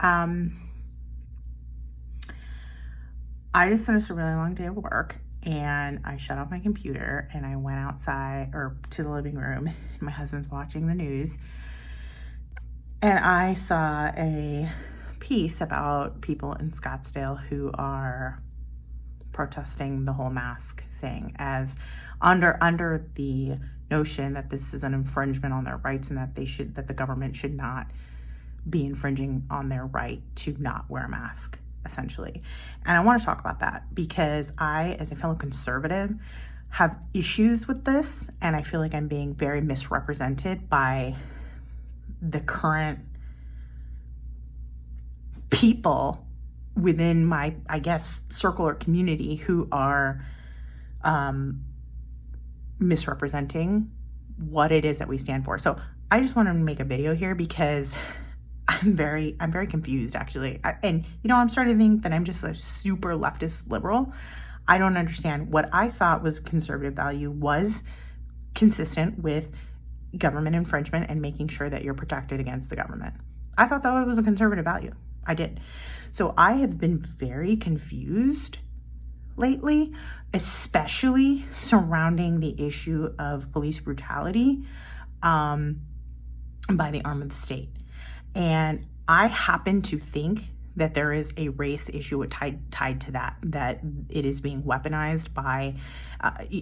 I just finished a really long day of work, and I shut off my computer and I went outside or to the living room. My husband's watching the news, and I saw a piece about people in Scottsdale who are protesting the whole mask thing as under the notion that this is an infringement on their rights and that the government should not be infringing on their right to not wear a mask, essentially. And I want to talk about that because I, as a fellow conservative, have issues with this, and I feel like I'm being very misrepresented by the current people within my, I guess, circle or community who are misrepresenting what it is that we stand for. So I just wanted to make a video here because I'm very confused, actually. And I'm starting to think that I'm just a super leftist liberal. I don't understand. What I thought was conservative value was consistent with government infringement and making sure that you're protected against the government. I thought that was a conservative value. I did. So I have been very confused lately, especially surrounding the issue of police brutality by the arm of the state. And I happen to think that there is a race issue tied to that it is being weaponized by,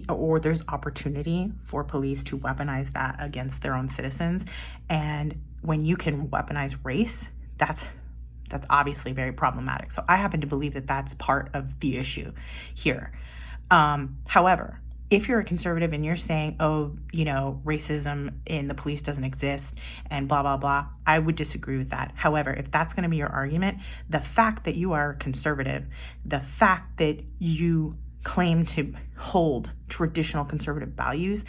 or there's opportunity for police to weaponize that against their own citizens. And when you can weaponize race, that's obviously very problematic. So I happen to believe that that's part of the issue here. However, if you're a conservative and you're saying, racism in the police doesn't exist and blah, blah, blah, I would disagree with that. However, if that's going to be your argument, the fact that you are conservative, the fact that you claim to hold traditional conservative values,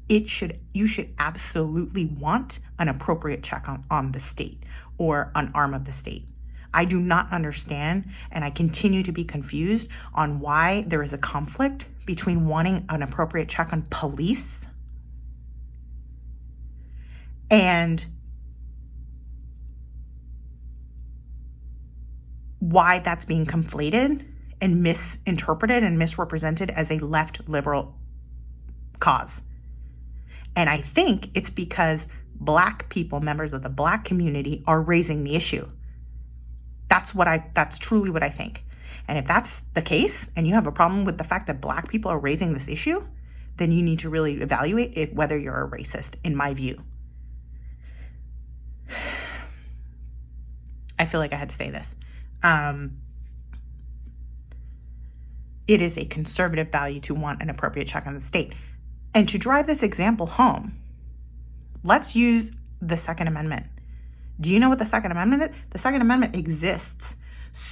you should absolutely want an appropriate check on the state or an arm of the state. I do not understand, and I continue to be confused on why there is a conflict between wanting an appropriate check on police and why that's being conflated and misinterpreted and misrepresented as a left liberal cause. And I think it's because Black people, members of the Black community, are raising the issue. That's truly what I think. And if that's the case, and you have a problem with the fact that Black people are raising this issue, then you need to really evaluate whether you're a racist, in my view. I feel like I had to say this. It is a conservative value to want an appropriate check on the state. And to drive this example home, let's use the Second Amendment. Do you know what the Second Amendment is? The Second Amendment exists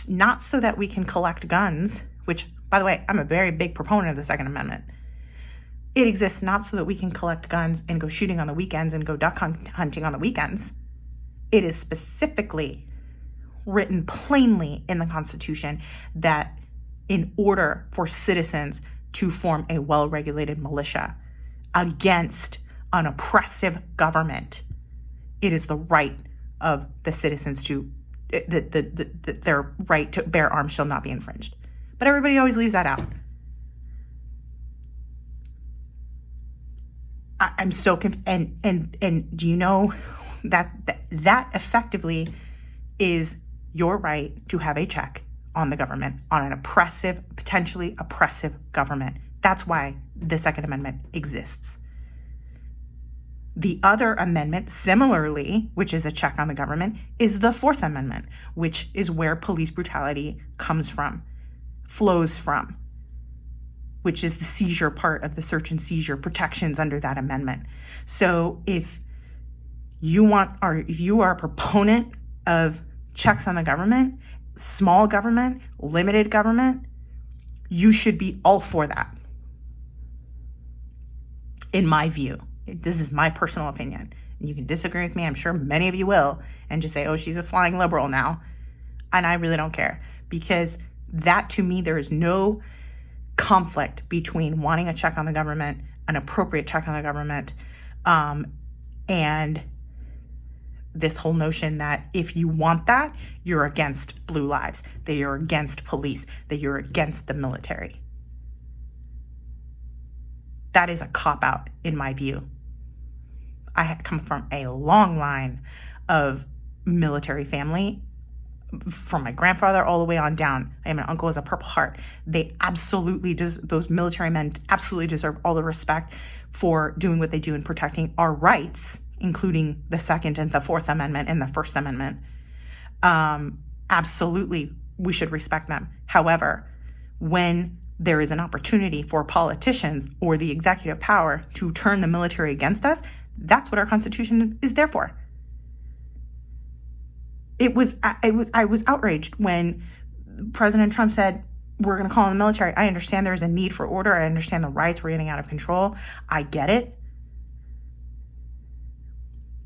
not so that we can collect guns, which, by the way, I'm a very big proponent of the Second Amendment. It exists not so that we can collect guns and go shooting on the weekends and go duck hunting on the weekends. It is specifically written plainly in the Constitution that in order for citizens to form a well-regulated militia against an oppressive government, it is the right of the citizens to their right to bear arms shall not be infringed. But everybody always leaves that out. I'm so and do you know that effectively is your right to have a check on the government, on an potentially oppressive government. That's why the Second Amendment exists. The other amendment, similarly, which is a check on the government, is the Fourth Amendment, which is where police brutality flows from, which is the seizure part of the search and seizure protections under that amendment. So if you are a proponent of checks on the government, small government, limited government, you should be all for that, in my view. This is my personal opinion. And you can disagree with me. I'm sure many of you will. And just say, oh, she's a flying liberal now. And I really don't care. Because that, to me, there is no conflict between wanting a check on the government, an appropriate check on the government, and this whole notion that if you want that, you're against blue lives, that you're against police, that you're against the military. That is a cop-out in my view. I had come from a long line of military family, from my grandfather all the way on down. I have an uncle with a Purple Heart. They absolutely, those military men absolutely deserve all the respect for doing what they do and protecting our rights, including the Second and the Fourth Amendment and the First Amendment. Absolutely, we should respect them. However, when there is an opportunity for politicians or the executive power to turn the military against us, that's what our Constitution is there for. I was outraged when President Trump said, we're going to call in the military. I understand there's a need for order. I understand the riots were getting out of control. I get it.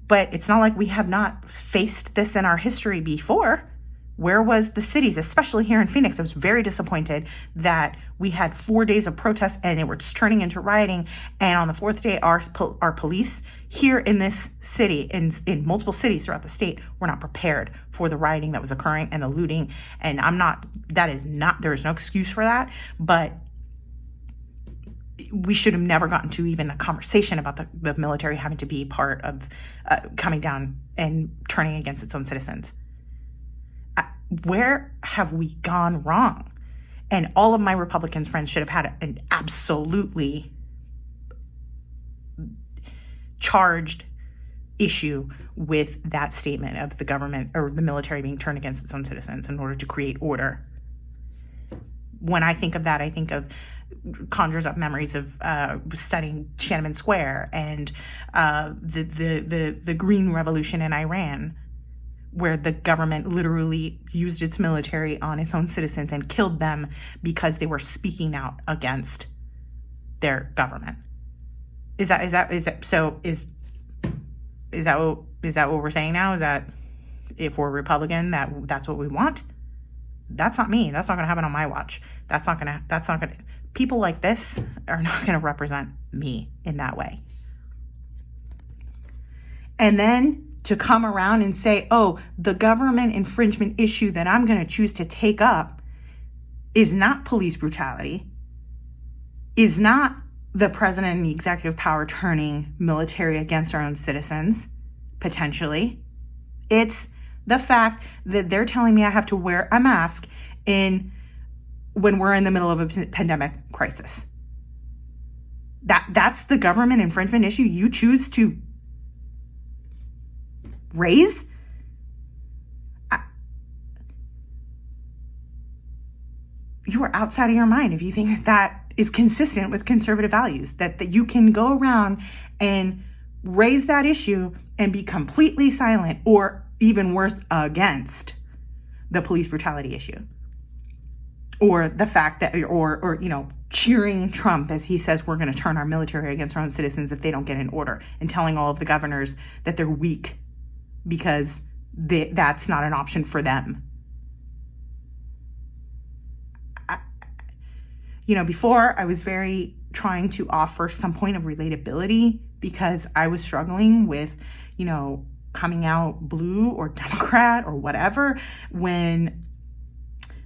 But it's not like we have not faced this in our history before. Where was the cities, especially here in Phoenix? I was very disappointed that we had 4 days of protests and it was turning into rioting. And on the fourth day, our police here in this city, in multiple cities throughout the state, were not prepared for the rioting that was occurring and the looting. And there is no excuse for that. But we should have never gotten to even a conversation about the military having to be part of coming down and turning against its own citizens. Where have we gone wrong? And all of my Republican friends should have had an absolutely charged issue with that statement of the government or the military being turned against its own citizens in order to create order. When I think of that, I think of conjures up memories of studying Tiananmen Square and the Green Revolution in Iran, where the government literally used its military on its own citizens and killed them because they were speaking out against their government. Is that what we're saying now? Is that if we're Republican, that's what we want? That's not me. That's not going to happen on my watch. People like this are not going to represent me in that way. And then to come around and say, oh, the government infringement issue that I'm going to choose to take up is not police brutality, is not the president and the executive power turning military against our own citizens, potentially. It's the fact that they're telling me I have to wear a mask when we're in the middle of a pandemic crisis. That's the government infringement issue you choose to raise? You are outside of your mind if you think that is consistent with conservative values, that you can go around and raise that issue and be completely silent, or even worse, against the police brutality issue, or the fact that, or cheering Trump as he says we're going to turn our military against our own citizens if they don't get an order, and telling all of the governors that they're weak because that's not an option for them. Before I was very trying to offer some point of relatability because I was struggling with, coming out blue or Democrat or whatever when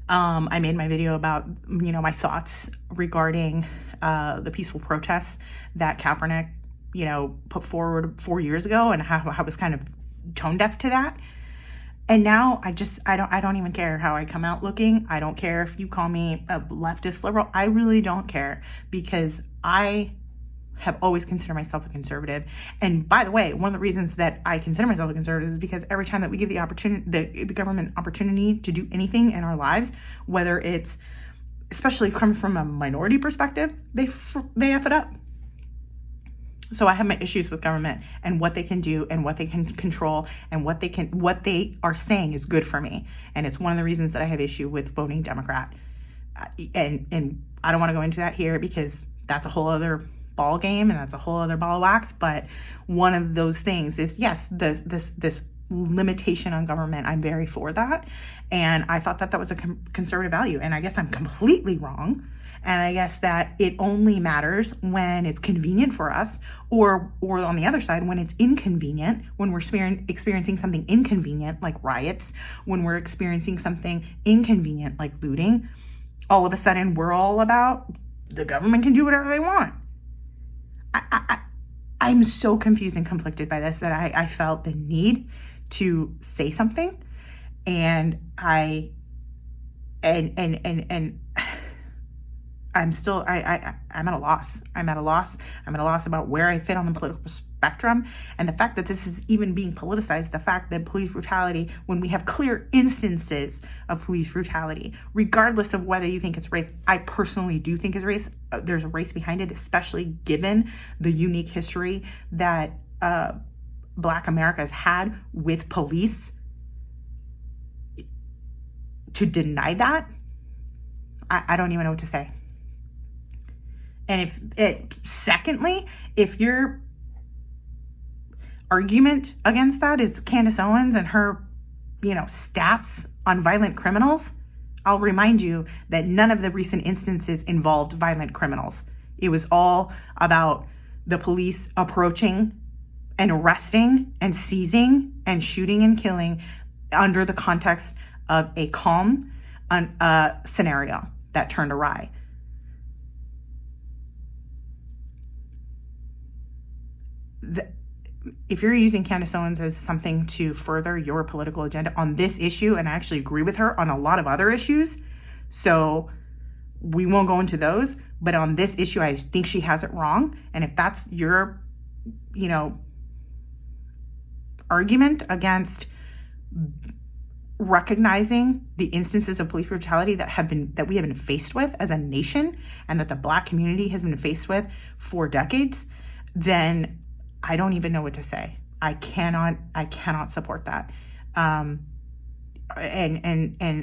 I made my video about, my thoughts regarding the peaceful protests that Kaepernick, put forward 4 years ago, and how I was kind of tone deaf to that. And now I don't even care how I come out looking. I don't care if you call me a leftist liberal. I really don't care, because I have always considered myself a conservative. And by the way, one of the reasons that I consider myself a conservative is because every time that we give the opportunity, the government opportunity to do anything in our lives, whether it's, especially coming from a minority perspective, they F it up. So I have my issues with government and what they can do and what they can control and what they are saying is good for me. And it's one of the reasons that I have issue with voting Democrat. And I don't want to go into that here because that's a whole other ball game and that's a whole other ball of wax. But one of those things is, yes, this limitation on government. I'm very for that. And I thought that that was a conservative value. And I guess I'm completely wrong. And I guess that it only matters when it's convenient for us, or on the other side, when it's inconvenient, when we're experiencing something inconvenient like riots, when we're experiencing something inconvenient like looting, all of a sudden we're all about the government can do whatever they want. I'm so confused and conflicted by this that I felt the need to say something, and I'm still, I'm at a loss. I'm at a loss about where I fit on the political spectrum. And the fact that this is even being politicized, the fact that police brutality, when we have clear instances of police brutality, regardless of whether you think it's race, I personally do think it's race. There's a race behind it, especially given the unique history that Black America has had with police. To deny that, I don't even know what to say. And secondly, if your argument against that is Candace Owens and her, stats on violent criminals, I'll remind you that none of the recent instances involved violent criminals. It was all about the police approaching and arresting and seizing and shooting and killing under the context of a calm scenario that turned awry. If you're using Candace Owens as something to further your political agenda on this issue, and I actually agree with her on a lot of other issues, so we won't go into those, but on this issue, I think she has it wrong. And if that's your, argument against recognizing the instances of police brutality that we have been faced with as a nation, and that the Black community has been faced with for decades, then I don't even know what to say. I cannot support that. And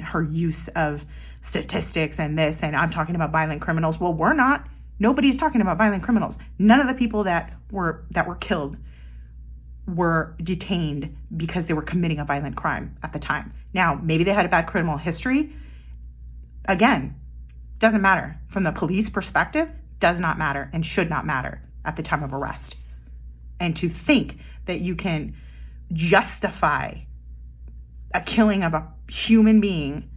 her use of statistics and this, and I'm talking about violent criminals. Well, we're not. Nobody's talking about violent criminals. None of the people that were killed were detained because they were committing a violent crime at the time. Now, maybe they had a bad criminal history. Again, doesn't matter. From the police perspective, does not matter and should not matter at the time of arrest. And to think that you can justify a killing of a human being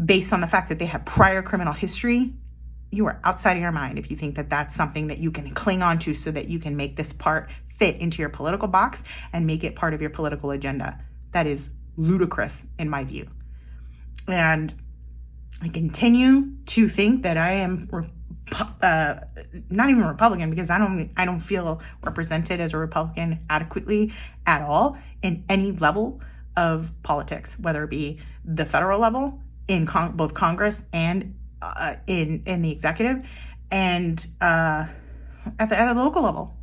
based on the fact that they have prior criminal history, you are outside of your mind if you think that that's something that you can cling on to so that you can make this part fit into your political box and make it part of your political agenda. That is ludicrous in my view. And I continue to think that I am not even Republican, because I don't feel represented as a Republican adequately at all in any level of politics, whether it be the federal level, in both Congress and in the executive, and at the local level.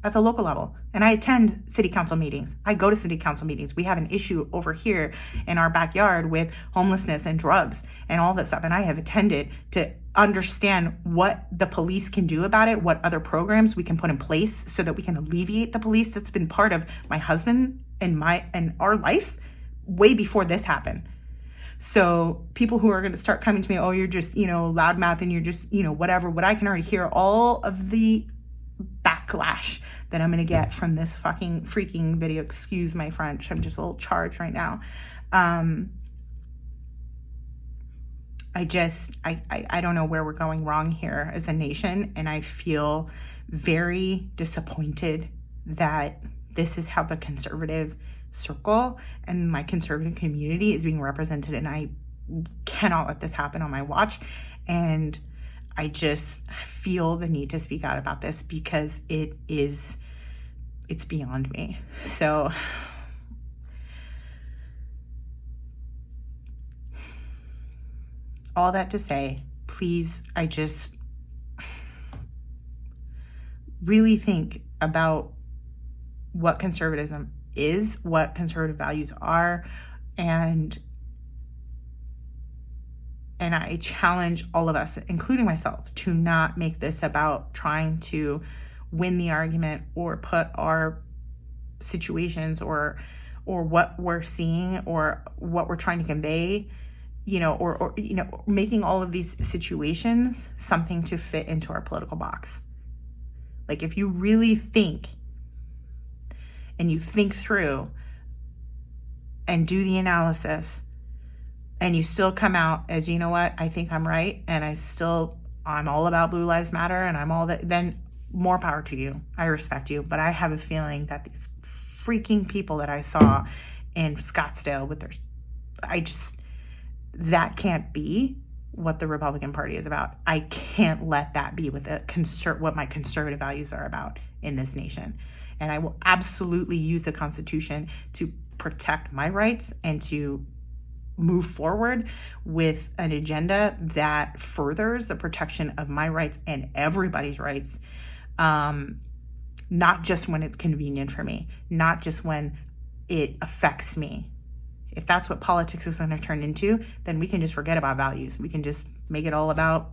At the local level. And I attend city council meetings. I go to city council meetings. We have an issue over here in our backyard with homelessness and drugs and all this stuff. And I have attended to understand what the police can do about it, what other programs we can put in place so that we can alleviate the police. That's been part of my husband and our life way before this happened. So people who are going to start coming to me, oh, you're just, loudmouth and you're just, whatever, what I can already hear all of the backlash that I'm going to get from this fucking freaking video. Excuse my French. I'm just a little charged right now. I don't know where we're going wrong here as a nation. And I feel very disappointed that this is how the conservative circle and my conservative community is being represented. And I cannot let this happen on my watch. And I just feel the need to speak out about this because it's beyond me. So all that to say, please, I just really think about what conservatism is, what conservative values are, and I challenge all of us, including myself, to not make this about trying to win the argument or put our situations or or what we're seeing or what we're trying to convey, or making all of these situations something to fit into our political box. Like, if you really think and you think through and do the analysis and you still come out as, you know what, I think I'm right, and I'm all about Blue Lives Matter and I'm all that, then more power to you. I respect you. But I have a feeling that these freaking people that I saw in Scottsdale with that can't be what the Republican Party is about. I can't let that be what my conservative values are about in this nation. And I will absolutely use the Constitution to protect my rights and to move forward with an agenda that furthers the protection of my rights and everybody's rights, not just when it's convenient for me, not just when it affects me. If that's what politics is going to turn into, then we can just forget about values. We can just make it all about,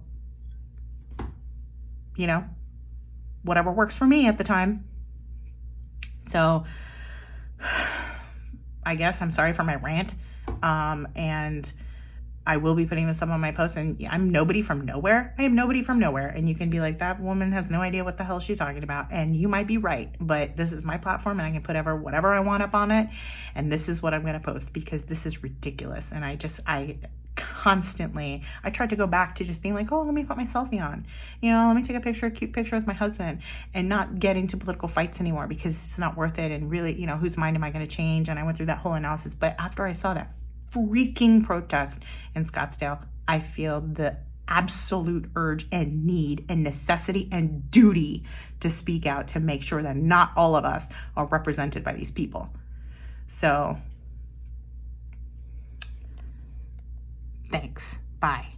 whatever works for me at the time. So I guess I'm sorry for my rant. And I will be putting this up on my post, and I'm nobody from nowhere. I am nobody from nowhere. And you can be like, that woman has no idea what the hell she's talking about. And you might be right, but this is my platform and I can put whatever I want up on it. And this is what I'm going to post because this is ridiculous. And I tried to go back to just being like, oh, let me put my selfie on, let me take a cute picture with my husband, and not get into political fights anymore because it's not worth it. And really, whose mind am I going to change? And I went through that whole analysis. But after I saw that freaking protest in Scottsdale, I feel the absolute urge and need and necessity and duty to speak out to make sure that not all of us are represented by these people. So, thanks. Bye.